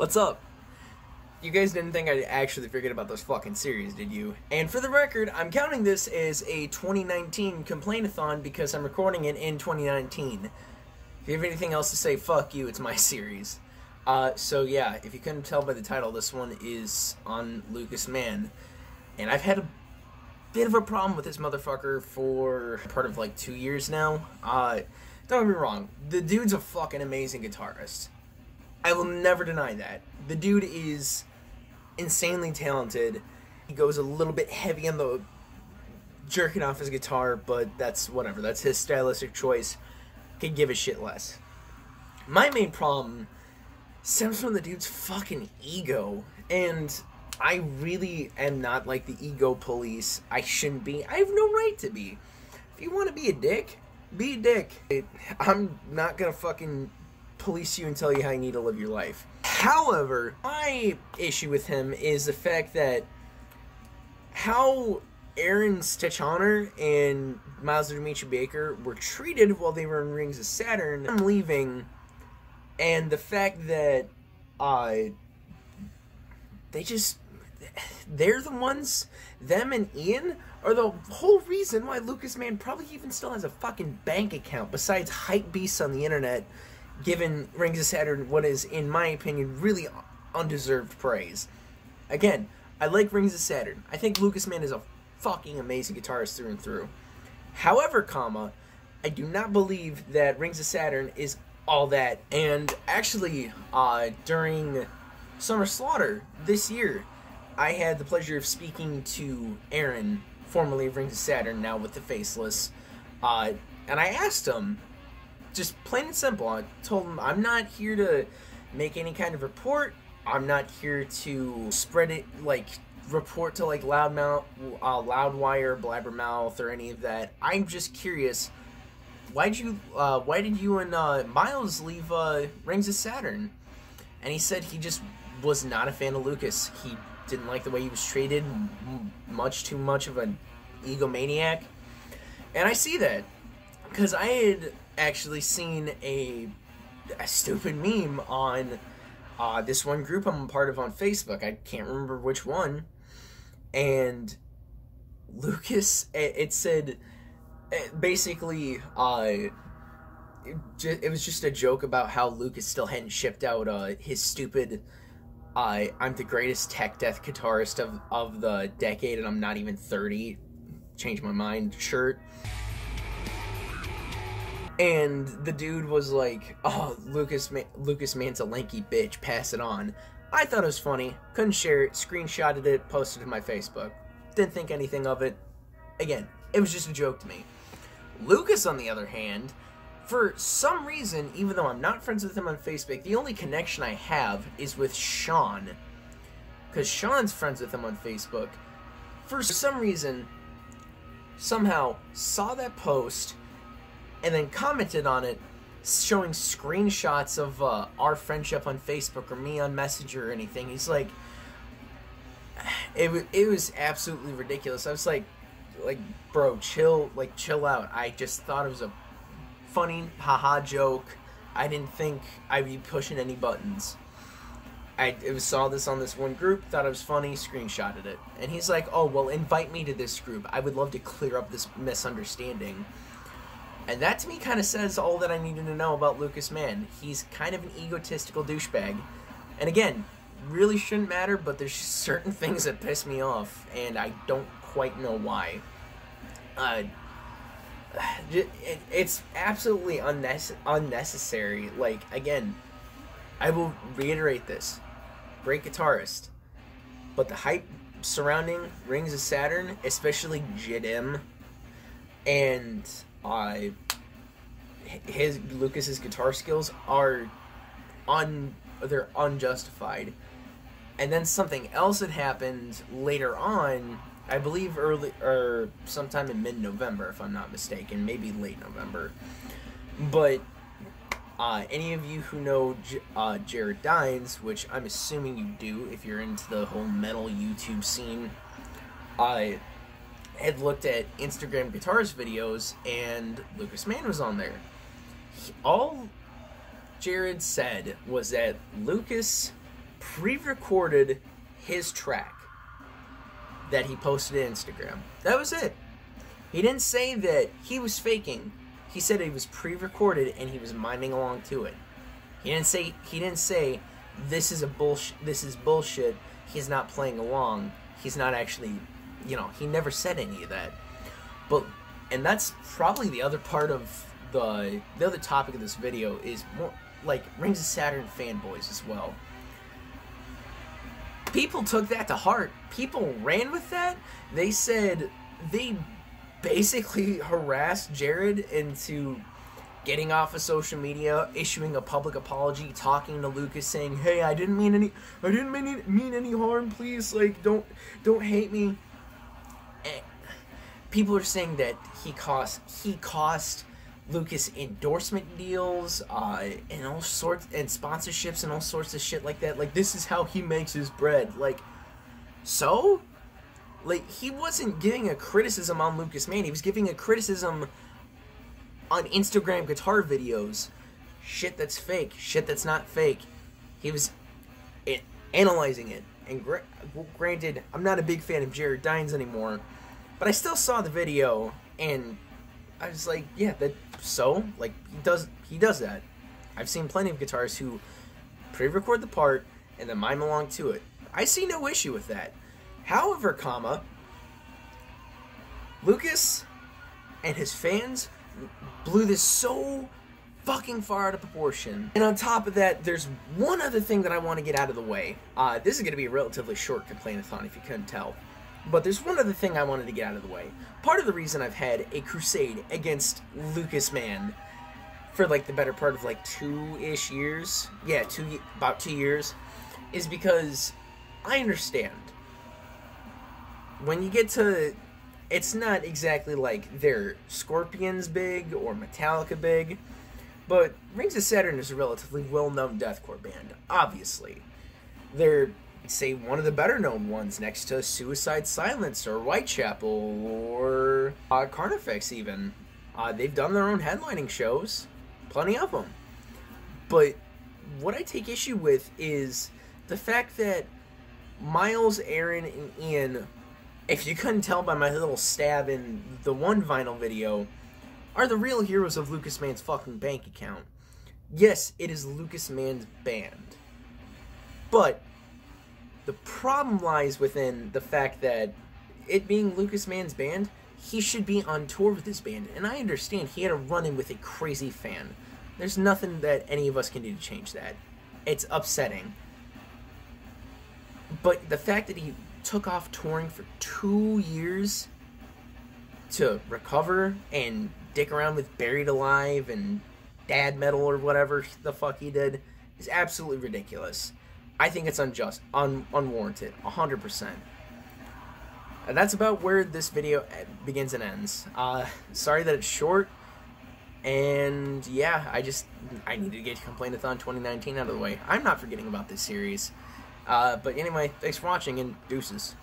What's up? You guys didn't think I'd actually forget about this fucking series, did you? And for the record, I'm counting this as a 2019 Complain-A-THON because I'm recording it in 2019. If you have anything else to say, fuck you, it's my series. So yeah, if you couldn't tell by the title, this one is on Mann. And I've had a bit of a problem with this motherfucker for part of like 2 years now. Don't get me wrong, the dude's a fucking amazing guitarist. I will never deny that. The dude is insanely talented. He goes a little bit heavy on the jerking off his guitar, but that's whatever. That's his stylistic choice. Could give a shit less. My main problem stems from the dude's fucking ego, and I really am not like the ego police. I shouldn't be. I have no right to be. If you want to be a dick, be a dick. I'm not gonna fucking police you and tell you how you need to live your life. However, my issue with him is the fact that how Aaron Stechauner and Miles Dimitri Baker were treated while they were in Rings of Saturn. I'm leaving, and the fact that they're the ones, them and Ian are the whole reason why Mann probably even still has a fucking bank account besides hype beasts on the internet, given Rings of Saturn what is, in my opinion, really undeserved praise. Again, I like Rings of Saturn. I think Mann is a fucking amazing guitarist through and through. However, I do not believe that Rings of Saturn is all that. And actually, during Summer Slaughter this year, I had the pleasure of speaking to Aaron, formerly of Rings of Saturn, now with the Faceless, and I asked him, just plain and simple, I told him I'm not here to make any kind of report. I'm not here to spread it, like, report to, like, Loudwire, Blabbermouth, or any of that. I'm just curious, why did you and Miles leave Rings of Saturn? And he said he just was not a fan of Lucas. He didn't like the way he was treated, much too much of an egomaniac. And I see that, because I had actually seen a stupid meme on this one group I'm a part of on Facebook. I can't remember which one. And Lucas, it said, basically, it was just a joke about how Lucas still hadn't shipped out his stupid I'm the greatest tech death guitarist of the decade and I'm not even 30, change my mind shirt. And the dude was like, oh, Lucas Mann's a lanky bitch, pass it on. I thought it was funny, couldn't share it, screenshotted it, posted it to my Facebook. Didn't think anything of it. Again, it was just a joke to me. Lucas, on the other hand, for some reason, even though I'm not friends with him on Facebook, the only connection I have is with Sean. Because Sean's friends with him on Facebook. For some reason, somehow saw that post and then commented on it, showing screenshots of our friendship on Facebook or me on Messenger or anything. He's like, it was absolutely ridiculous. I was like, bro, chill out. I just thought it was a funny haha joke. I didn't think I'd be pushing any buttons. I saw this on this one group, thought it was funny, screenshotted it. And he's like, oh, well, invite me to this group. I would love to clear up this misunderstanding. And that to me kind of says all that I needed to know about Mann. He's kind of an egotistical douchebag. And again, really shouldn't matter, but there's certain things that piss me off, and I don't quite know why. It's absolutely unnecessary. Like, again, I will reiterate this. Great guitarist. But the hype surrounding Rings of Saturn, especially JIDM, and Lucas's guitar skills are they're unjustified. And then something else had happened later on, I believe sometime in mid-November, if I'm not mistaken, maybe late November. But any of you who know Jared Dines, which I'm assuming you do if you're into the whole metal YouTube scene, had looked at Instagram guitarist videos, and Mann was on there. All Jared said was that Lucas pre-recorded his track that he posted to Instagram. That was it. He didn't say that he was faking. He said it was pre-recorded and he was miming along to it. He didn't say this is bullshit. He's not playing along. He's not actually, he never said any of that. And that's probably the other part of the other topic of this video is more like Rings of Saturn fanboys as well. People took that to heart. People ran with that. They said they basically harassed Jared into getting off of social media, issuing a public apology, talking to Lucas, saying, "Hey, I didn't mean any harm. Please, like, don't hate me." And people are saying that he cost Lucas endorsement deals, and all sorts, and sponsorships and all sorts of shit like that. Like, this is how he makes his bread. Like, so? Like, he wasn't giving a criticism on Lucas Mann. He was giving a criticism on Instagram guitar videos. Shit that's fake. Shit that's not fake. He was analyzing it. And granted, I'm not a big fan of Jared Dines anymore, but I still saw the video, and I was like, yeah, like, he does that. I've seen plenty of guitarists who pre-record the part and then mime along to it. I see no issue with that. However, Lucas and his fans blew this so fucking far out of proportion. And on top of that, there's one other thing that I want to get out of the way. This is going to be a relatively short complaint-a-thon if you couldn't tell. But there's one other thing I wanted to get out of the way. Part of the reason I've had a crusade against Lucas Mann for like the better part of like 2-ish years, yeah, about 2 years, is because I understand. When you get to, it's not exactly like they're Scorpions big or Metallica big, but Rings of Saturn is a relatively well-known deathcore band, obviously. They're, say, one of the better-known ones next to Suicide Silence or Whitechapel or Carnifex even. They've done their own headlining shows, plenty of them. But what I take issue with is the fact that Miles, Aaron, and Ian, if you couldn't tell by my little stab in the one vinyl video, are the real heroes of Lucas Mann's fucking bank account. Yes, it is Lucas Mann's band. But the problem lies within the fact that it being Lucas Mann's band, he should be on tour with his band. And I understand he had a run-in with a crazy fan. There's nothing that any of us can do to change that. It's upsetting. But the fact that he took off touring for 2 years to recover and dick around with Buried Alive and Dad Metal or whatever the fuck he did is absolutely ridiculous. I think it's unwarranted, 100%. And that's about where this video begins and ends. Sorry that it's short, and yeah, I need to get Complaint-A-Thon 2019 out of the way. I'm not forgetting about this series. But anyway, thanks for watching, and deuces.